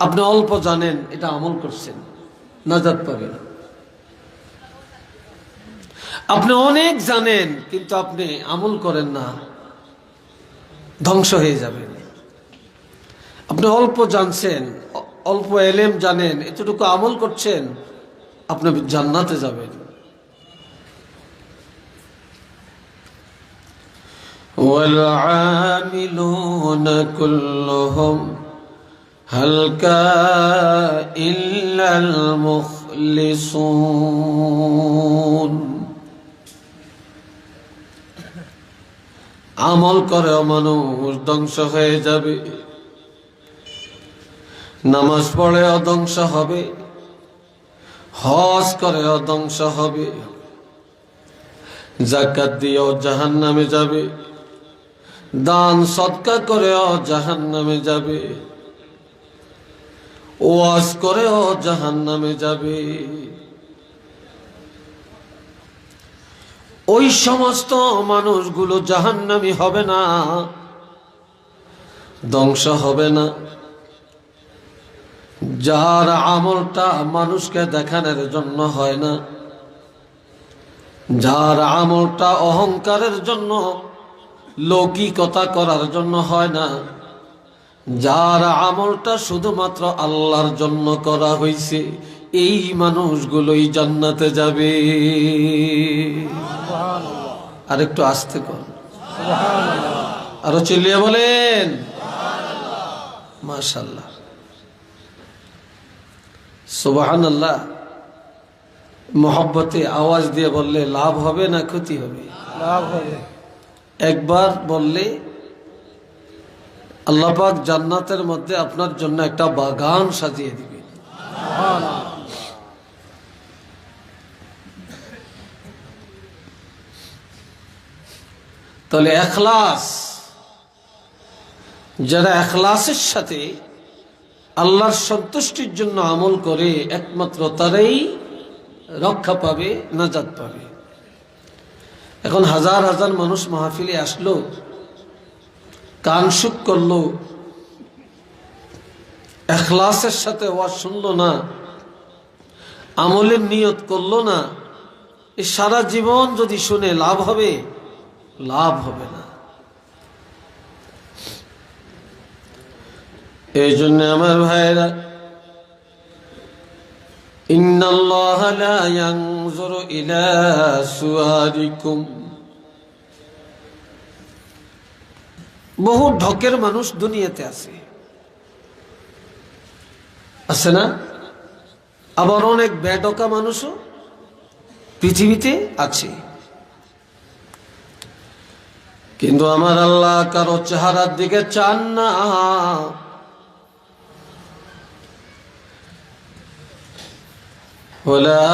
আপনি অল্প জানেন, এটা আমল করছেন, নাজাত পাবেন। আপনি অনেক জানেন কিন্তু আপনি আমল করেন না, ধ্বংস হয়ে যাবেন। আপনি অল্প জানছেন, অল্প এলেম জানেন, এতটুকু আমল করছেন, আপনি জান্নাতে যাবেন। والعاملون كلهم هلكا إلا المخلصون। আমল করে মানুষ ধ্বংস হয়ে যাবে, নামাজ পড়ে ধ্বংস হবে, হজ করে ধ্বংস হবে, যাকাত দিয়েও জাহান্নামে যাবে, দান সদকা করেও জাহান্নামে যাবে, ওয়াজ করেও জাহান্নামে যাবে। ওই সমস্ত মানুষগুলো জাহান্নামী হবে না, ধ্বংস হবে না, যার আমলটা মানুষকে দেখানোর জন্য হয় না, যার আমলটা অহংকারের জন্য, লৌকিকতা করার জন্য হয় না, যার আমলটা শুধুমাত্র আল্লাহর জন্য করা হয়েছে, এই মানুষগুলোই জান্নাতে যাবে। আর একটু আস্তে কর, আরো চিল্লিয়ে বলেন মাশাআল্লাহ, সুবহানাল্লাহ। মোহব্বতে আওয়াজ দিয়ে বললে লাভ হবে না ক্ষতি হবে? লাভ হবে। একবার বললে আল্লাহ পাক জান্নাতের মধ্যে আপনার জন্য একটা বাগান সাজিয়ে দিবেন। তাহলে ইখলাস, যারা ইখলাসের সাথে আল্লাহর সন্তুষ্টির জন্য আমল করে, একমাত্র তারাই রক্ষা পাবে, নাজাত পাবে। এখন হাজার হাজার মানুষ মাহফিলে আসলো, কান শুক করলো, ইখলাসের সাথে ওয়াজ শুনলো না, আমলের নিয়ত করলো না, এই সারা জীবন যদি শুনে লাভ হবে? লাভ হবে না। এই জন্য আমার ভাইরা, ইন্নাল্লাহা লা ইয়ানজুরু ইলা সুওয়ারিকুম। বহু ঢকের মানুষ দুনিয়াতে আছে, আছে না? আবার অনেক বেঢকা মানুষও পৃথিবীতে আছে। কিন্তু আমার আল্লাহ কারো চেহারার দিকে চান না। ওয়ালা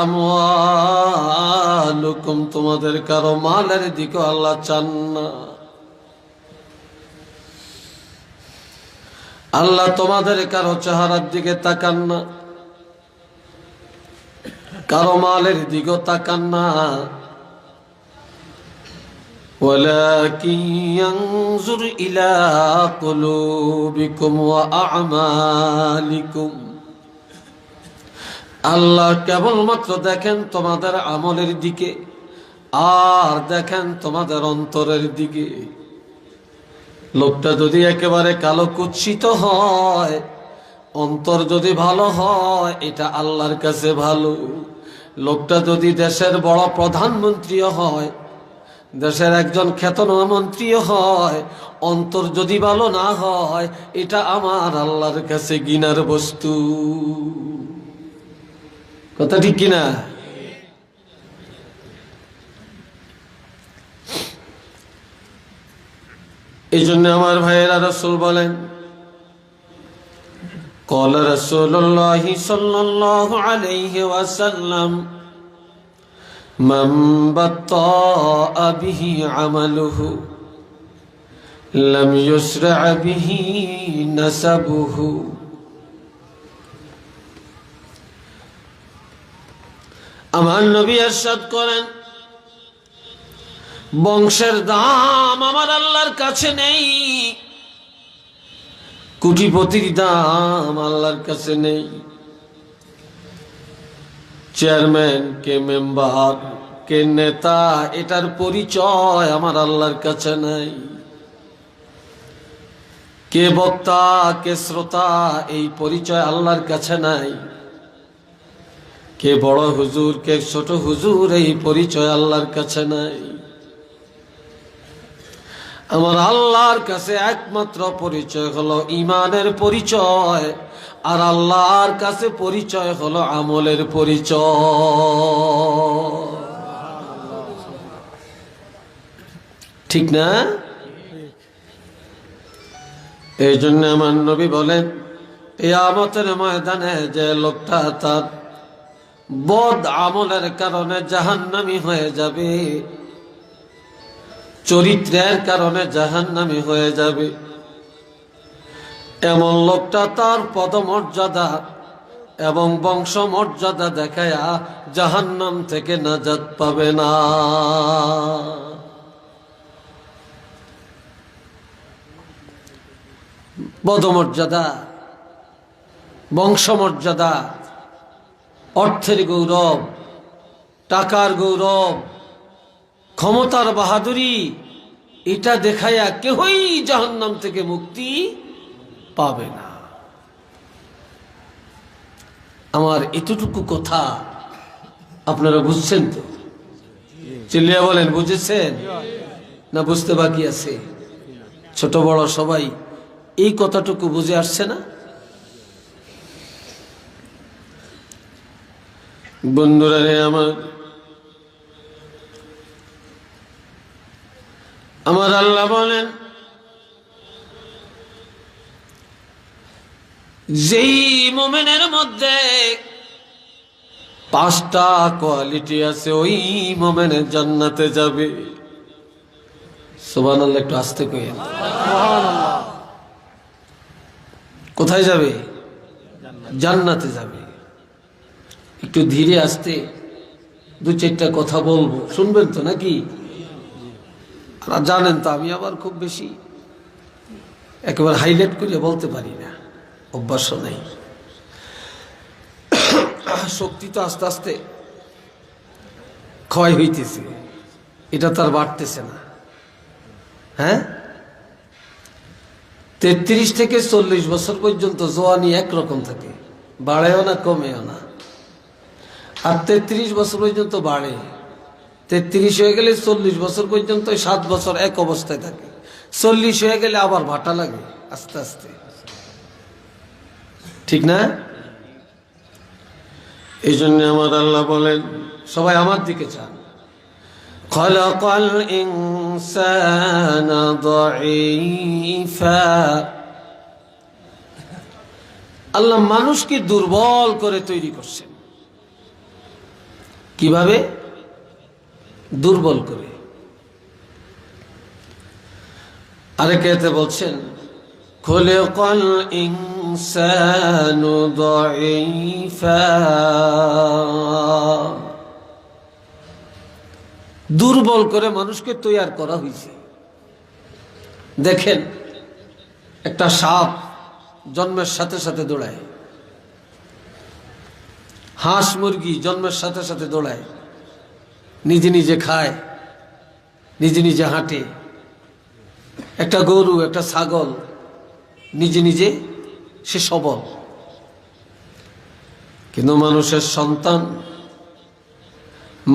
আমওয়ালুকুম, তোমাদের কারো মালের দিকে আল্লাহ চান না। আল্লাহ তোমাদের কারো চেহারার দিকে তাকান না, কারো মালের দিকে তাকান না। ওয়ালাকিন ইয়ানজুর ইলা কুলুবিকুম ওয়া আ'মালিকুম। আল্লাহ কেবলমাত্র দেখেন তোমাদের আমলের দিকে, আর দেখেন তোমাদের অন্তরের দিকে। লোকটা যদি একেবারে কালো কুৎসিত হয়, অন্তর যদি ভালো হয়, এটা আল্লাহর কাছে ভালো। লোকটা যদি দেশের বড় প্রধানমন্ত্রীও হয়, দেশের একজন খ্যাতনামা মন্ত্রীও হয়, অন্তর যদি ভালো না হয়, এটা আমার আল্লাহর কাছে ঘৃণার বস্তু। কথা ঠিক কিনা? এই জন্য আমার ভাইয়েরা, রাসূল বলেন, قال رسول الله صلى الله عليه وسلم من بطأ به عمله لم يسرع به نسبه। আমার নবী ইরশাদ করেন, বংশের দাম আমার আল্লাহর কাছে নেই, কোটিপতির দাম আল্লাহর কাছে নেই, চেয়ারম্যান কে মেম্বার কে নেতা এটার পরিচয় আমার আল্লাহর কাছে নাই, কে বক্তা কে শ্রোতা এই পরিচয় আল্লাহর কাছে নাই, কে বড় হুজুর কে ছোট হুজুর এই পরিচয় আল্লাহর কাছে নাই। আমার আল্লাহর কাছে একমাত্র পরিচয় হলো ঈমানের পরিচয়, আর আল্লাহর কাছে পরিচয় হলো আমলের পরিচয়। ঠিক না? এই জন্য আমার নবী বলেন, কিয়ামতের ময়দানে যে লোকটা তার বদ আমলের কারণে জাহান্নামী হয়ে যাবে, চরিত্রের কারণে জাহান্নামী হয়ে যাবে, এমন লোকটা তার পদমর্যাদা এবং বংশমর্যাদা দেখায়া জাহান্নাম থেকে নাজাত পাবে না। পদমর্যাদা, বংশমর্যাদা, অর্থের গৌরব, টাকার গৌরব, ক্ষমতার বাহাদুরি, এটা দেখাইয়া কেহই জাহান্নাম থেকে মুক্তি পাবে না। আমার এতটুকু কথা আপনারা বুঝছেন তো? চিল্লিয়া বলেন, বুঝেছেন না বুঝতে বাকি আছে? ছোট বড় সবাই এই কথাটুকু বুঝে আসছে না? বন্ধুরা রে আমার আল্লাহ বলেন, যেই মুমিনের মধ্যে 5টা কোয়ালিটি আছে ওই মুমিন জান্নাতে যাবে। সুবহানাল্লাহ, একটু আস্তে কইেন। সুবহানাল্লাহ। কোথায় যাবে? জান্নাতে যাবে। একটু ধীরে আস্তে 2-4টা কথা বলবো, শুনবেন তো নাকি? জানেন তো আমি আবার খুব বেশি একেবারে হাইলাইট করে বলতে পারি না, অভ্যাস নাই। শক্তি তো আস্তে আস্তে ক্ষয় হইতেছে, এটা তো আর বাড়তেছে না। হ্যাঁ, 33 থেকে 40 বছর পর্যন্ত জওয়ানি একরকম থাকে, বাড়েও না কমেও না। আর 33 বছর পর্যন্ত বাড়ে, 33 হয়ে গেলে 40 বছর পর্যন্ত 7 বছর এক অবস্থায় থাকে, 40 হয়ে গেলে আবার ভাটা লাগে আস্তে আস্তে। ঠিক না? এই জন্য আমার আল্লাহ বলেন, সবাই আমার দিকে চান, খালাকাল ইনসানা দাঈফা। আল্লাহ মানুষকে দুর্বল করে তৈরি করছেন। কিভাবে? দুর্বল করে। আরেকতে বলছেন, খুলিকাল ইনসানু দাঈফা। দুর্বল করে মানুষকে তৈয়ার করা হয়েছে। দেখেন, একটা সাপ জন্মের সাথে সাথে দৌড়ায়, হাঁস মুরগি জন্মের সাথে সাথে দৌড়ায়, নিজে নিজে খায়, নিজে নিজে হাঁটে। একটা গরু, একটা ছাগল নিজে নিজে সে সবল। কিন্তু মানুষের সন্তান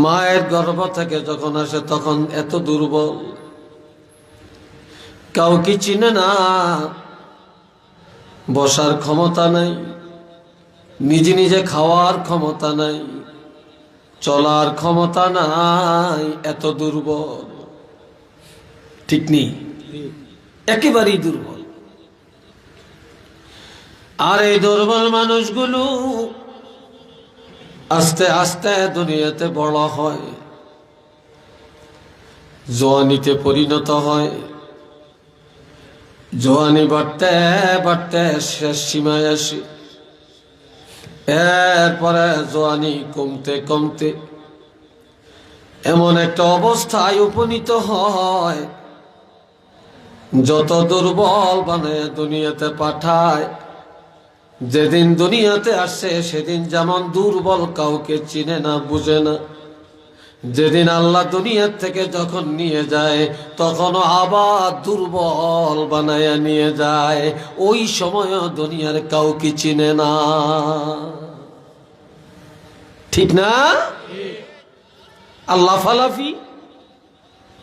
মায়ের গর্ভ থেকে যখন আসে তখন এত দুর্বল, কাউকে চিনে না, বসার ক্ষমতা নাই, নিজে নিজে খাওয়ার ক্ষমতা নাই, চলার ক্ষমতা নাই, এত দুর্বল। ঠিক নেই? একেবারেই দুর্বল। আর এই দুর্বল মানুষগুলো আস্তে আস্তে দুনিয়াতে বড় হয়, জওয়ানিতে পরিণত হয়, জওয়ানি বাড়তে বাড়তে শেষ সীমায় আসে, এরপরে জওয়ানি কমতে কমতে এমন একটা অবস্থায় উপনীত হয় যত দুর্বল বানায় দুনিয়াতে পাঠায়, যেদিন দুনিয়াতে আসে সেদিন যেমন দুর্বল, কাউকে চিনে না, বুঝে না। যেদিন আল্লাহ দুনিয়ার থেকে যখন নিয়ে যায় তখনও আবার দুর্বল বানায়া নিয়ে যায়। ওই সময় দুনিয়ার কাউকে চিনে না, ঠিক না? আল্লাহ ফালাফি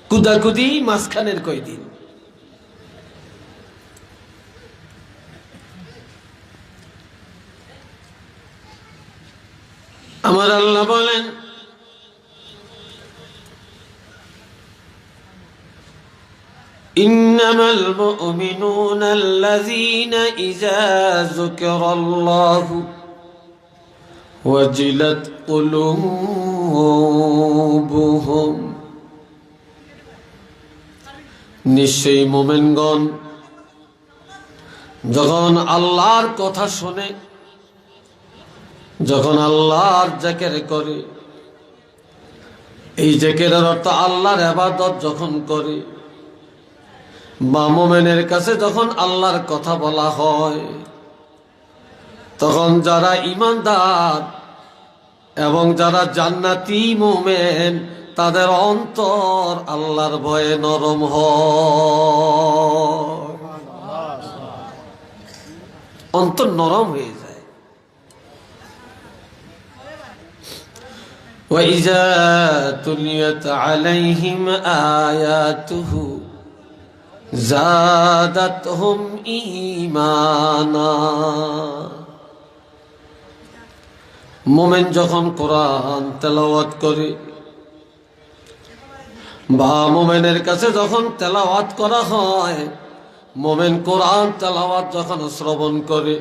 কুদাকুদি মাঝখানের কয়দিন। আমার আল্লাহ বলেন, ইন্নামাল মুমিনুনা আল্লাযীনা ইযা যুকিরাল্লাহু ওয়াজিলাত কুলুবুহুম, নিশ্চয়ই মুমিনগণ যখন আল্লাহর কথা শোনে, যখন আল্লাহর জিকির করে, এই জিকিরের অর্থ আল্লাহর ইবাদত যখন করে, বা মুমিনের কাছে যখন আল্লাহর কথা বলা হয়, তখন যারা ঈমানদার এবং যারা জান্নাতি মুমিন তাদের অন্তর আল্লাহর ভয়ে নরম হয়, অন্তর নরম হয়ে যায়। وَإِذَا تُلِيَتْ عَلَيْهِمْ آيَاتُهُ زَادَتْهُمْ ঈমানা। মুমিন যখন কোরআন তেলাওয়াত করে বা মুমিনের কাছে যখন তেলাওয়াত করা হয়, মুমিন কোরআন তেলাওয়াত যখন শ্রবণ করে,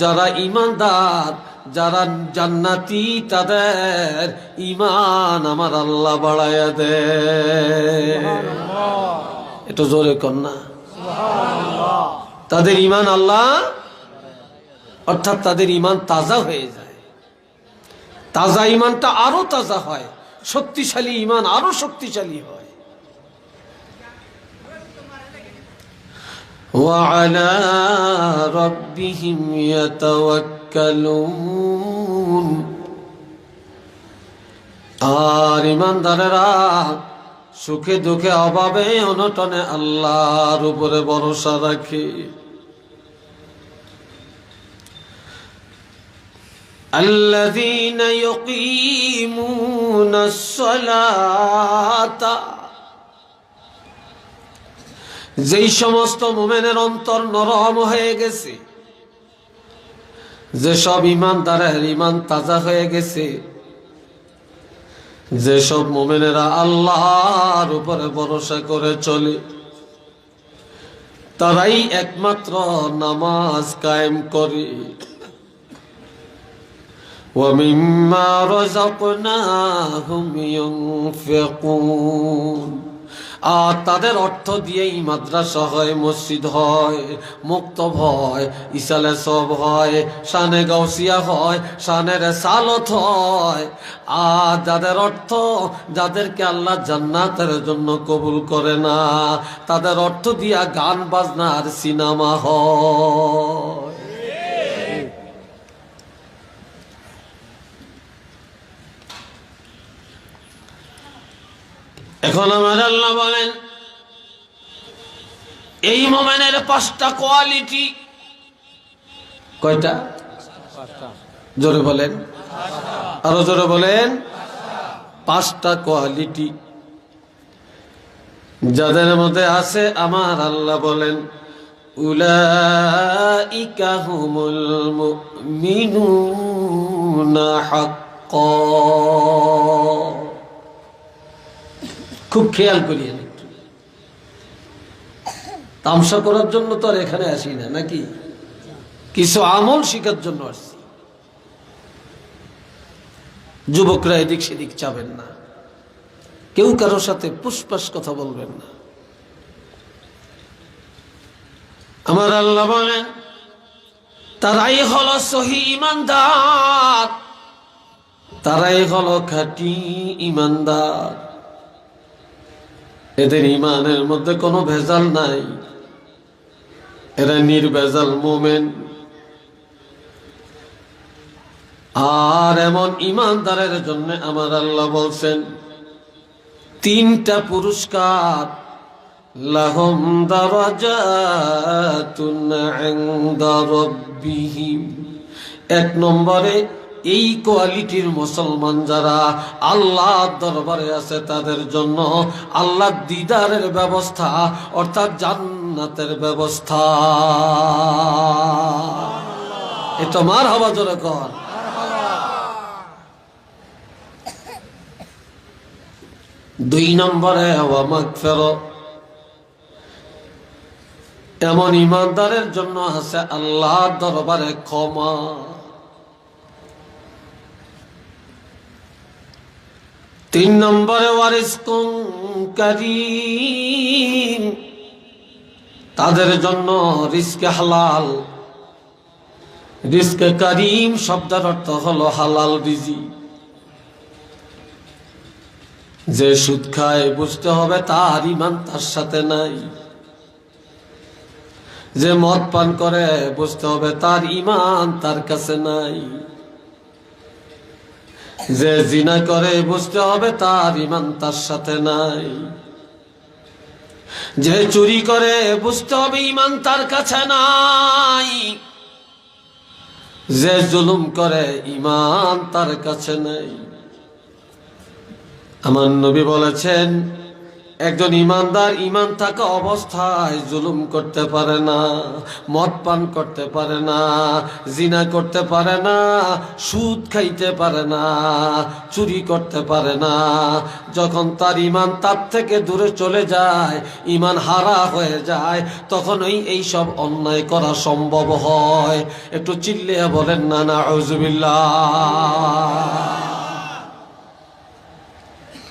যারা ঈমানদার, যারা জান্নাতি, তাদের ঈমান আমার আল্লাহ বাড়ায়া দেয়। একটু জোরে কন্যা সুবহানাল্লাহ। তাদের ঈমান আল্লাহ, অর্থাৎ তাদের ঈমান তাজা হয়ে যায়। তাজা ঈমানটা আরো তাজা হয়, শক্তিশালী ঈমান আরো শক্তিশালী হয়। وعلى ربهم يتوكلون। আর ঈমানদারেরা সুখে দুঃখে অভাবে অনটনে আল্লাহর উপরে ভরসা রাখে। الذين يقيمون الصلاة। যেই সমস্ত মুমিনের অন্তর নরম হয়ে গেছে, যেসব ঈমানদারের ঈমান তাজা হয়ে গেছে, যেসব মুমিনেরা আল্লাহর উপরে ভরসা করে চলে, তারাই একমাত্র নামাজ কায়েম করে। وَمِمَّا رَزَقْنَاهُمْ يُنْفِقُونَ। আর তাদের অর্থ দিয়েই মাদ্রাসা হয়, মসজিদ হয়, মুক্তব হয়, ইসালে সব হয়, শানে গাউসিয়া হয়, শানে রেসালত হয়। আর যাদের অর্থ, যাদেরকে আল্লাহ জান্নাতের জন্য কবুল করে না, তাদের অর্থ দিয়া গান বাজনা আর সিনেমা হয়। এখন আমার আল্লাহ বলেন, এই মুমিনের 5টা কোয়ালিটি। কয়টা? জোরে বলেন, আরো জোরে বলেন। 5টা কোয়ালিটি যাদের মধ্যে আছে, আমার আল্লাহ বলেন, উলাইকা হুমুল মুমিনুনা হাক্কান। খুব খেয়াল করিয়েন, একটু তামসা করার জন্য তো আর এখানে আসি না, নাকি কিছু আমল শিখার জন্য আসছি। যুবকরা এদিক সেদিক চাবেন না, কেউ কারোর সাথে পুষ্পাস কথা বলবেন না। আমার আল্লাহ বলেন, তারাই হলো সহি ঈমানদার, তারাই হলো খাঁটি ঈমানদার। এদের ঈমানের মধ্যে কোনো ভেজাল নাই। এরা নির্ভেজাল মোমেন। আর এমন ইমানদারের জন্য আমার আল্লাহ বলছেন তিনটা পুরস্কার, লাহুম দারাজাতুন ইনদা রাব্বিহিম। এক নম্বরে এই কোয়ালিটির মুসলমান যারা আল্লাহর দরবারে আছে তাদের জন্য আল্লাহ দিদারের ব্যবস্থা, অর্থাৎ জান্নাতের ব্যবস্থা। এটা মারহাবা জোরে কর। দুই নম্বরে ওয়া মাগফিরাত, এমন ইমানদারের জন্য আছে আল্লাহর দরবারে ক্ষমা। তিন নম্বরে ওয়ারিজকুন কারীম, তাদের জন্য রিজকে হালাল। রিজকে কারীম শব্দের অর্থ হলো হালাল রিজিক। যে সুদ খায় বুঝতে হবে তার ঈমান তার সাথে নাই। যে মদ পান করে বুঝতে হবে তার ঈমান তার কাছে নাই। যে জিনা করে বুঝতে হবে তার ঈমান তার সাথে নাই। যে চুরি করে বুঝতে হবে ঈমান তার কাছে নাই। যে জুলুম করে ঈমান তার কাছে নাই। আমার নবী বলেছেন একজন ইমানদার ঈমান থাকা অবস্থায় জুলুম করতে পারে না, মদ পান করতে পারে না, জিনা করতে পারে না, সুদ খাইতে পারে না, চুরি করতে পারে না। যখন তার ঈমান তার থেকে দূরে চলে যায়, ঈমান হারা হয়ে যায়, তখন এই সব অন্যায় করা সম্ভব হয়। একটু চিল্লিয়ে বলেন না নাউযুবিল্লাহ।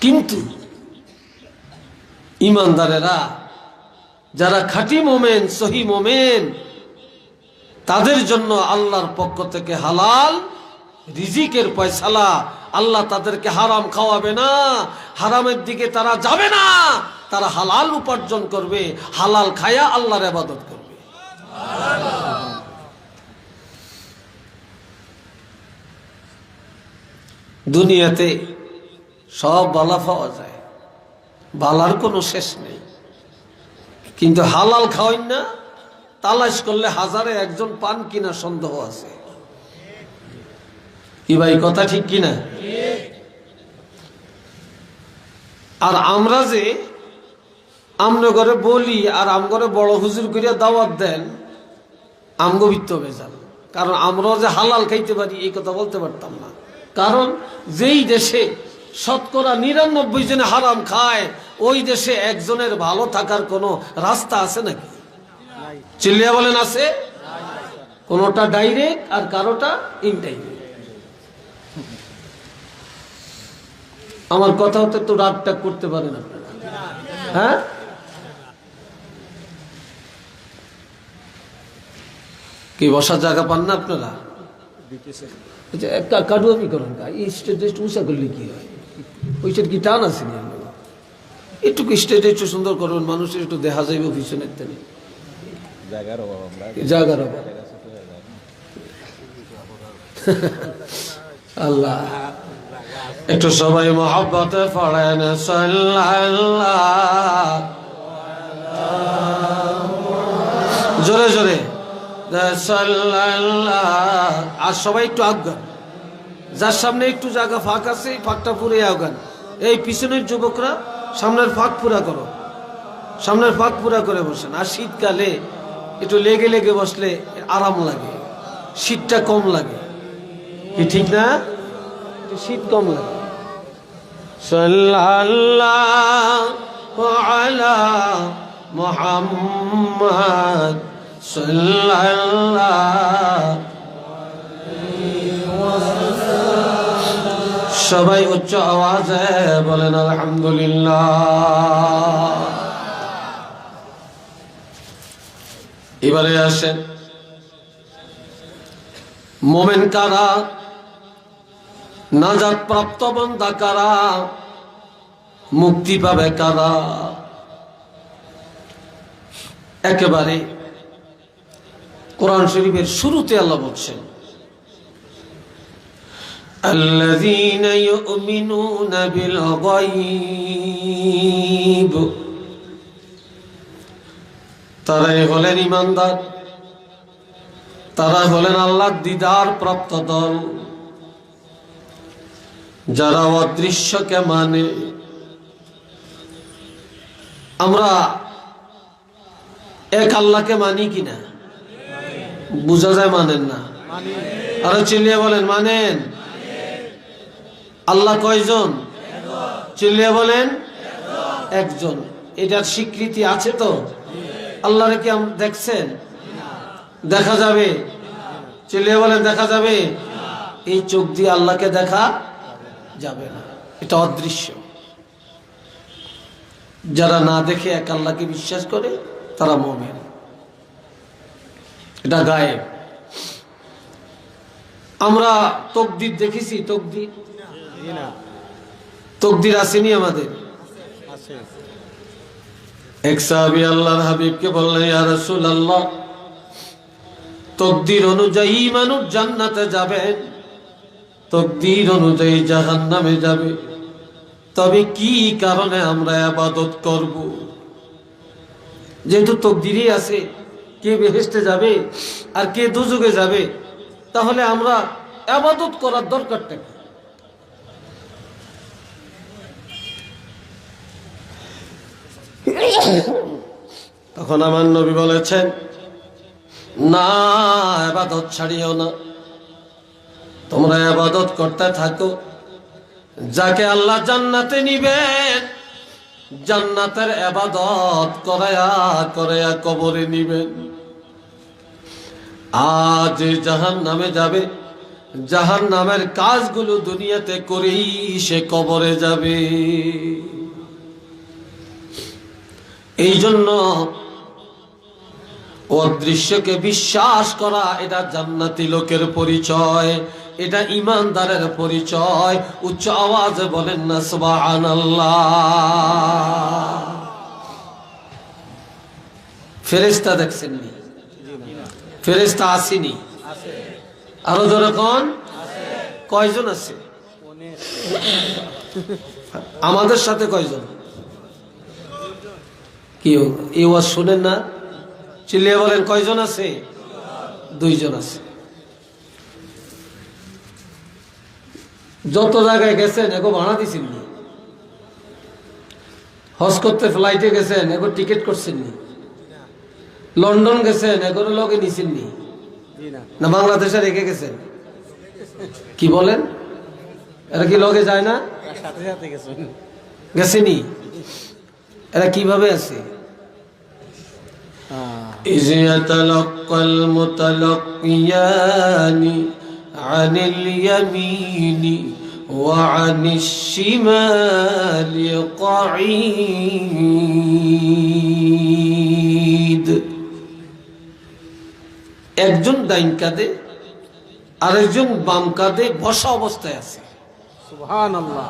কিন্তু ইমানদারেরা যারা খাঁটি মোমেন, সহি মোমেন, তাদের জন্য আল্লাহর পক্ষ থেকে হালাল রিজিকের ফয়সালা। আল্লাহ তাদেরকে হারাম খাওয়াবে না, হারামের দিকে তারা যাবে না। তারা হালাল উপার্জন করবে, হালাল খায়া আল্লাহর ইবাদত করবে। দুনিয়াতে সব বালা পাওয়া যায়, বালার কোনো শেষ নেই। কিন্তু হালাল খাওয়াই না, তালাশ করলে হাজারে একজন পান কিনা সন্দেহ আছে। কি ভাই কথা ঠিক কিনা? আর আমরা যে আমরা ঘরে বলি আর আমগরে বড় হুজুর করিয়া দাওয়াত দেন, আমগো বিত্ত বেজাল। কারণ আমরাও যে হালাল খাইতে পারি এই কথা বলতে পারতাম না। কারণ যেই দেশে শতকরা ৯৯ জনে হারাম খায়, ওই দেশে একজনের ভালো থাকার কোনো রাস্তা আছে নাকি? চিল্লিয়া বলেন আছে? কোনোটা ডাইরেক্ট আর কারোটা ইনডাইরেক্ট। আমার কথা হতে তো রাগটা করতে পারেন আপনারা, হ্যাঁ? কি বসার জায়গা পান না আপনারা? কাটুয়ামি করেন, স্টেজ উঁচা করলে কি হয়? ওই স্টেজ কি টান আছে? একটু স্টেজ একটু সুন্দর করবেন, মানুষের একটু দেখা যাইবে পিছনের তেনে জায়গার অভাব। আল্লাহ একটু সবাই মহব্বতে পড়েন সাল্লাল্লাহ, জোরে জোরে সাল্লাল্লাহ। আর সবাই একটু আজ্ঞান, যার সামনে একটু জায়গা ফাঁক আছে ফাঁকটা পুরে আজ্ঞান। এই পিছনের যুবকরা সামনের ফাঁক পুরা করো, সামনের ফাঁক পুরা করে বসেন। আর শীতকালে একটু লেগে লেগে বসলে আরাম লাগে, শীতটা কম লাগে। কি ঠিক না? শীত কম লাগে। সাল্লাল্লাহু আলা মুহাম্মাদ সাল্লাল্লাহু। সবাই উচ্চ আওয়াজে বলেন আলহামদুলিল্লাহ। এবারে আসেন মোমেন কারা, নাজাত প্রাপ্ত বান্দা কারা, মুক্তি পাবে কারা। একেবারে কোরআন শরীফের শুরুতে আল্লাহ বলছেন আল্লাযীনা ইউমিনুনা বিল গায়ব, তারাই হলেন ঈমানদার, তারা হলেন আল্লাহর দিদার প্রাপ্ত দল, যারা অদৃশ্যকে মানে। আমরা এক আল্লাহকে মানি কিনা? বুঝা যায় মানেন না? আরো চিল্লিয়ে বলেন মানেন। আল্লাহ কয়জন? চিল্লিয়ে বলেন একজন। এটার স্বীকৃতি আছে তো? আল্লাহরে কি দেখছেন? দেখা যাবে? চিল্লিয়ে বলেন দেখা যাবে? এই চোখ দিয়ে আল্লাহকে দেখা যাবে না, এটা অদৃশ্য। যারা না দেখে এক আল্লাহকে বিশ্বাস করে তারা মুমিন, এটা গায়েব। আমরা তকদির দেখেছি? তকদির আসেনি আমাদের? এক সাহাবী আল্লাহর হাবিবকে বললেন, ইয়া রাসূলুল্লাহ, তকদির অনুযায়ী মানুষ জান্নাতে যাবেন, তকদির অনুযায়ী জাহান্নামে যাবে, তবে কি কারণে আমরা ইবাদত করব? যেহেতু তকদিরই আছে কে বেহেশতে যাবে আর কে দুজকে যাবে, তাহলে আমরা ইবাদত করার দরকারটা কি? তখন আমার নবী বলেছেন, না, ইবাদত ছাড়িও না, তোমরা ইবাদত করতে থাকো। যাকে আল্লাহ জান্নাতে নিবেন, জান্নাতের ইবাদত করায়া করায়া কবরে নিবেন। আজ জাহান্নামে যাবে, জাহান্নামের কাজগুলো দুনিয়াতে করেই সে কবরে যাবে। এই জন্য অদৃশ্যকে বিশ্বাস করা এটা জান্নাতি লোকের পরিচয়, এটা ঈমানদারের পরিচয়। উচ্চ আওয়াজে বলেন না সুবহানাল্লাহ। ফেরেশতা দেখছেননি? ফেরেশতা আসেনি? আরো জোরে কোন? কয়জন আছে? আমাদের সাথে কয়জন? কি এই ওয়াজ শুনেন না? চিল্লিয়ে বলেন কয়জন আছে? 2 জন আছে। যত জায়গায় গেছেন এগো ভাড়া দিছেন নি? হজ করতে ফ্লাইটে গেছেন এগো টিকিট করছেন নি? লন্ডন গেছেন এগোর লগে নিছেন নি? না বাংলাদেশে রেখে গেছেন? কি বলেন? এরা কি লগে যায় না? গেছেনি? এরা কিভাবে আছে? إذ يتلقى المتلقيان عن اليمين وعن الشمال قعيد। একজন ডাইন কাঁধে আরেকজন বাম কাঁধে বসা অবস্থায় আছে। সুবহানাল্লাহ।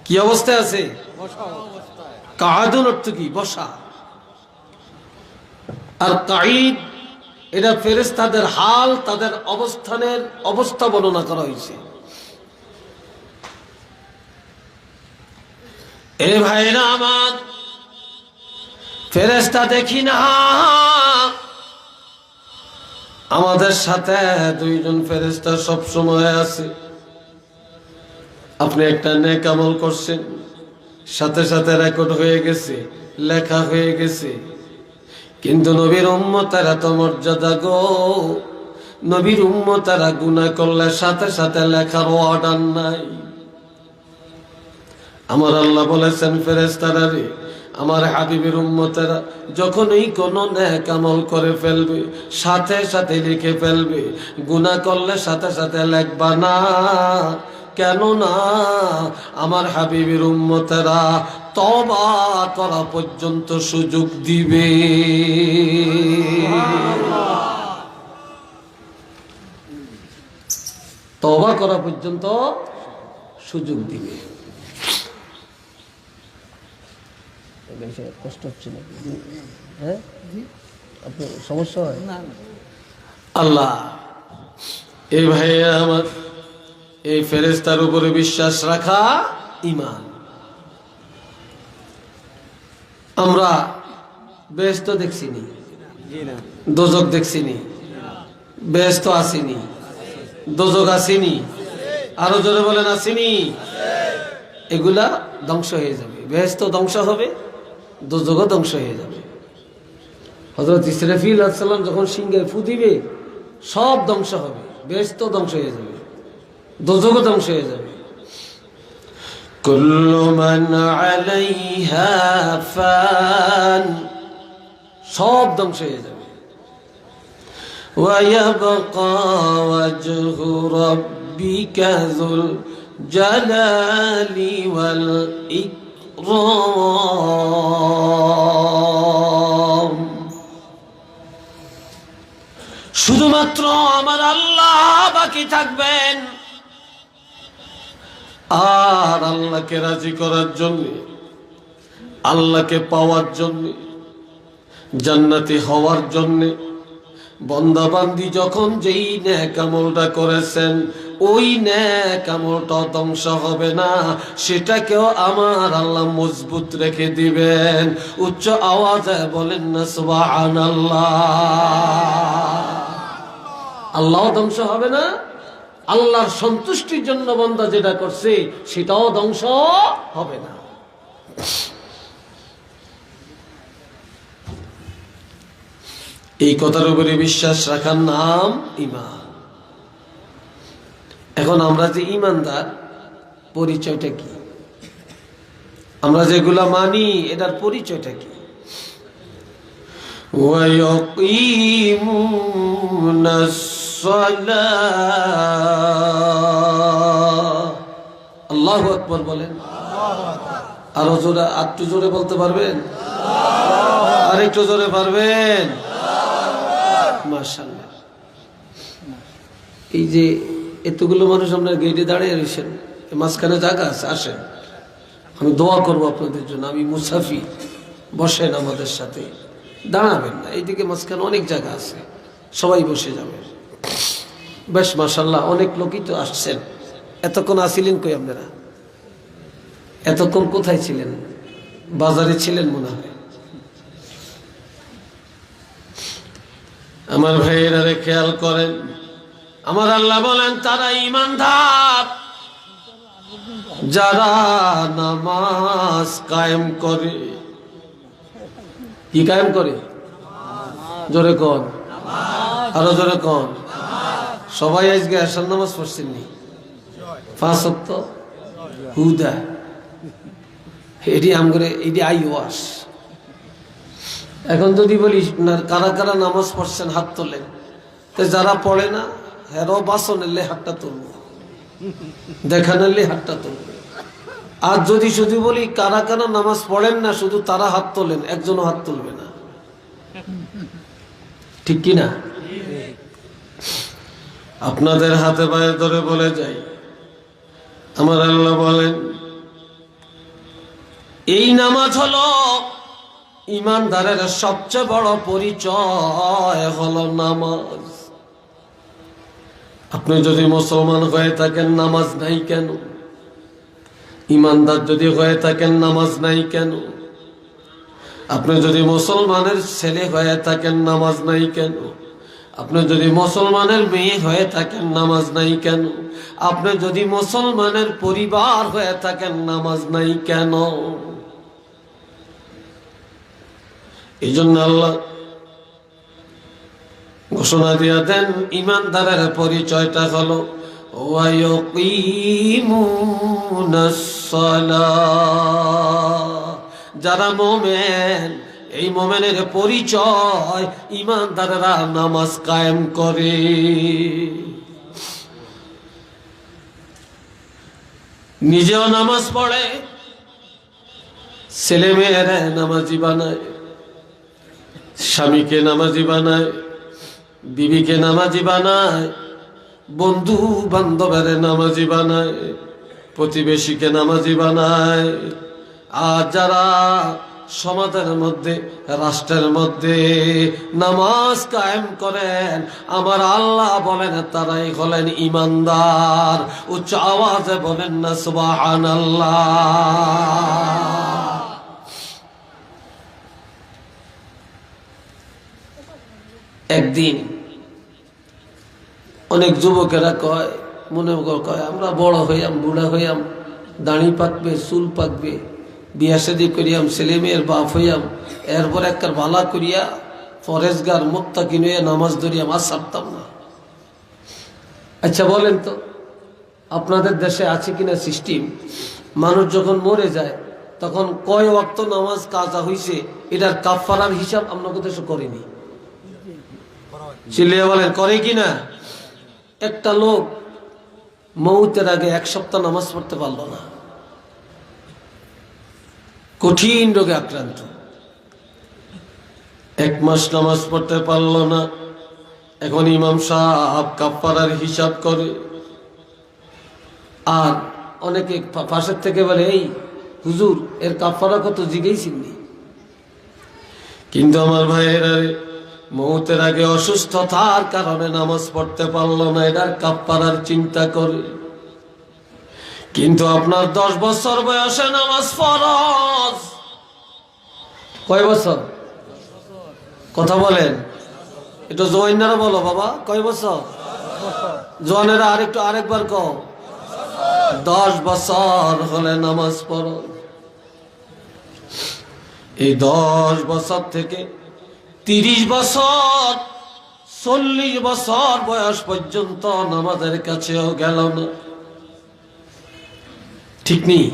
কি অবস্থায় আছে? বসা অবস্থায়। কাআদুন অর্থ কি? বসা। আর কাঈদ এটা ফেরেশতাদের হাল, তাদের অবস্থানের অবস্থা বর্ণনা করা হয়েছে। এ ভাইরা আমার, ফেরেশতা দেখি না, আমাদের সাথে 2 জন ফেরেশতা সব সময় আছে। আপনি একটা নেক আমল করছেন, সাথে সাথে রেকর্ড হয়ে গেছে, লেখা হয়ে গেছে। কিন্তু নবীর উম্মতের এত মর্যাদা গো, নবীর উম্মতেরা গুনাহ করলে সাথে সাথে লেখার অর্ডার নাই। আমার আল্লাহ বলেছেন ফেরেশতারা রে, আমার হাবিবের উম্মতেরা যখনই কোনো নেক আমল করে ফেলবে সাথে সাথে লিখে ফেলবে, গুনাহ করলে সাথে সাথে লিখবা না। কেন না? আমার হাবিবের উম্মতেরা তওবা করা পর্যন্ত সুযোগ দিবে। তওবা করা পর্যন্ত সুযোগ দিবে। কষ্ট হচ্ছে না? হ্যাঁ, আপনার সমস্যা হয় না? আল্লাহ, এই ভাইয়া আমার, এই ফেরেশতার উপরে বিশ্বাস রাখা ঈমান। আমরা বেহেশত দেখছিনি, দোজখ দেখছিনি, বেহেশত আসিনি, দোজখ আসিনি, আরো জোরে বলেন আসিনি। এগুলা ধ্বংস হয়ে যাবে, বেহেশত ধ্বংস হবে, দোজখও ধ্বংস হয়ে যাবে। হযরত ইসরাফিল আলাইহিস সালাম যখন সিংহে ফু দিবে সব ধ্বংস হবে, বেহেশত ধ্বংস হয়ে যাবে, দোজখও ধ্বংস হয়ে যাবে। কুল্লু মান আলাইহা ফান, সব ধ্বংস হয়ে যাবে। ওয়া ইয়াবকা ওয়াজহু রাব্বিকা যুল জালালি ওয়াল ইকরাম, শুধুমাত্র আমার আল্লাহ বাকি থাকবেন। আর আল্লাহকে রাজি করার জন্য, আল্লাহকে পাওয়ার জন্য, জান্নাতি হওয়ার জন্য বান্দা বান্দি যখন যেই নেক আমলটা করেছেন ওই নেক আমলটা ধ্বংস হবে না, সেটাকেও আমার আল্লাহ মজবুত রেখে দিবেন। উচ্চ আওয়াজে বলেন না সুবহানাল্লাহ। আল্লাহ ধ্বংস হবে না, আল্লাহর সন্তুষ্টির জন্য বান্দা যেটা করছে সেটাও ধ্বংস হবে না। এই কথার উপরে বিশ্বাস রাখার নাম ঈমান। এখন আমরা যে ঈমানদার, পরিচয়টা কি? আমরা যেগুলা মানি এটার পরিচয়টা কি? ওয়ায়াকিমুনাস সালাহ, আল্লাহু আকবার বলেন। আরো জোরে, একটু জোরে বলতে পারবেন? আর একটু জোরে পারবেন? মাশাআল্লাহ। এই যে এতগুলো মানুষ আপনার গেটে দাঁড়িয়ে রয়েছেন, মাঝখানে জায়গা আছে, আসেন, আমি দোয়া করবো আপনাদের জন্য। আমি মুসাফির, বসেন আমাদের সাথে, দাঁড়াবেন না, এইদিকে মাঝখানে অনেক জায়গা আছে, সবাই বসে যাবেন। বেশ মাশাআল্লাহ, অনেক লোকই তো আসছেন। এতক্ষণ আসিলেন কই আপনারা? এতক্ষণ কোথায় ছিলেন? বাজারে ছিলেন মনে হয়। আমার ভাইয়েরা খেয়াল করেন, আমার আল্লাহ বলেন তারা ঈমানদার যারা নামাজ কায়েম করে। কি কায়েম করে? জোরে কোন, আরো জোরে কোন। সবাই আজকে আসার নামাজ পড়ছেন নি? 5 ওয়াক্ত হুদা, এটি আমগরে, এটি আই ওয়াস। এখন যদি বলি কারা কারা নামাজ পড়ছেন হাত তোলেন, তো যারা পড়ে না হেরো বাসন এলে হাতটা তুলবো, দেখা নিলে হাতটা তুলবো। আর যদি শুধু বলি কারা কারা নামাজ পড়েন না, শুধু তারা হাত তোলেন, একজনও হাত তুলবে না। ঠিক কি না? আপনাদের হাতে পায়ে ধরে বলে যাই, আমার আল্লাহ বলেন এই নামাজ হলো ঈমানদারের সবচেয়ে বড় পরিচয়, হলো নামাজ। আপনি যদি মুসলমান হয়ে থাকেন নামাজ নাই কেন? ঈমানদার যদি হয়ে থাকেন নামাজ নাই কেন? আপনি যদি মুসলমানের ছেলে হয়ে থাকেন নামাজ নাই কেন? আপনি যদি মুসলমানের মেয়ে হয়ে থাকেন নামাজ নাই কেন? আপনি যদি মুসলমানের পরিবার হয়ে থাকেন নামাজ নাই কেন? এই জন্য আল্লাহ ঘোষণা দিয়া দেন ঈমানদারের পরিচয়টা হলো ওয়ায়াকিমুনাস সালাহ। যারা মুমিন, এই মুমিনের পরিচয় ঈমানদাররা নামাজ কায়েম করে। নিজেও নামাজ পড়ে, ছেলে মেয়েরা নামাজি বানায়, স্বামীকে নামাজি বানায়, বিবিকে নামাজি বানায়, বন্ধু বান্ধবের নামাজি বানায়, প্রতিবেশীকে নামাজি বানায়। আর যারা সমাজের মধ্যে, রাষ্ট্রের মধ্যে নামাজ কায়েম করেন, আমার আল্লাহ বলেন তারাই হলেন ঈমানদার। উচ্চ আওয়াজে বলেন না সুবহানাল্লাহ। একদিন অনেক যুবকেরা কয়, মনে কয় আমরা বড় হইয়াম, বুড়া হইয়াম, দাড়ি পাকবে, চুল পাকবে, বিয়া শাদী করিয়াম, ছেলে মেয়ের বাপ হইয়াম, এরপর একটা ভালা করিয়া ফরেজগার মুত্তাকিন হইয়া নামাজ ধরিয়াম, আর ছাড়তাম না। আচ্ছা বলেন তো, আপনাদের দেশে আছে কিনা সিস্টেম, মানুষ যখন মরে যায় তখন কয় ওয়াক্ত নামাজ কাজা হইছে এটার কাফারার হিসাব আপনাদের দেশে করেনি? চিল্লিয়ে বলেন করে কিনা? একটা লোক মৌতের আগে 1 সপ্তাহ নামাজ পড়তে পারল না, কঠিন রোগে আক্রান্ত, 1 মাস নামাজ পড়তে পারল না। এখন ইমাম সাহেব কাফারার হিসাব করে, আর অনেকে পাশের থেকে বলে, এই হুজুর এর কাফারা কত জিজ্ঞেসিনি। কিন্তু আমার ভাইয়েরা, মৌতের আগে অসুস্থতার কারণে নামাজ পড়তে পারলো না, এটার কাফারার চিন্তা করে। কিন্তু আপনার 10 বছর বয়সে নামাজ ফরজ। কয় বছর? কথা বলেন, এটা জওয়ানেরা বলো বাবা, কয় বছর? জওয়ানেরা আরেকবার কও। 10 বছর হলে নামাজ পড়ো। এই 10 বছর থেকে 30 বছর, 40 বছর বয়স পর্যন্ত নামাজের কাছেও গেল না, ঠিক নেই?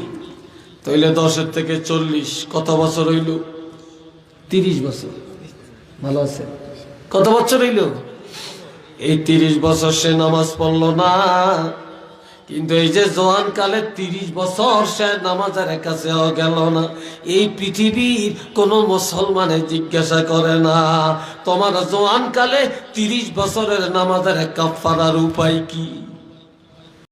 তাইলে 10 থেকে 40 কত বছর হইল? 30 বছর। ভালো আছে? কত বছর হইল? এই 30 বছর সে নামাজ পড়ল না। কিন্তু এই যে জওয়ান কালে 30 বছর সে নামাজের কাছেও গেল না, এই পৃথিবীর কোন মুসলমানে জিজ্ঞাসা করে না তোমার জওয়ান কালে 30 বছরের নামাজের কাফারার উপায় কি?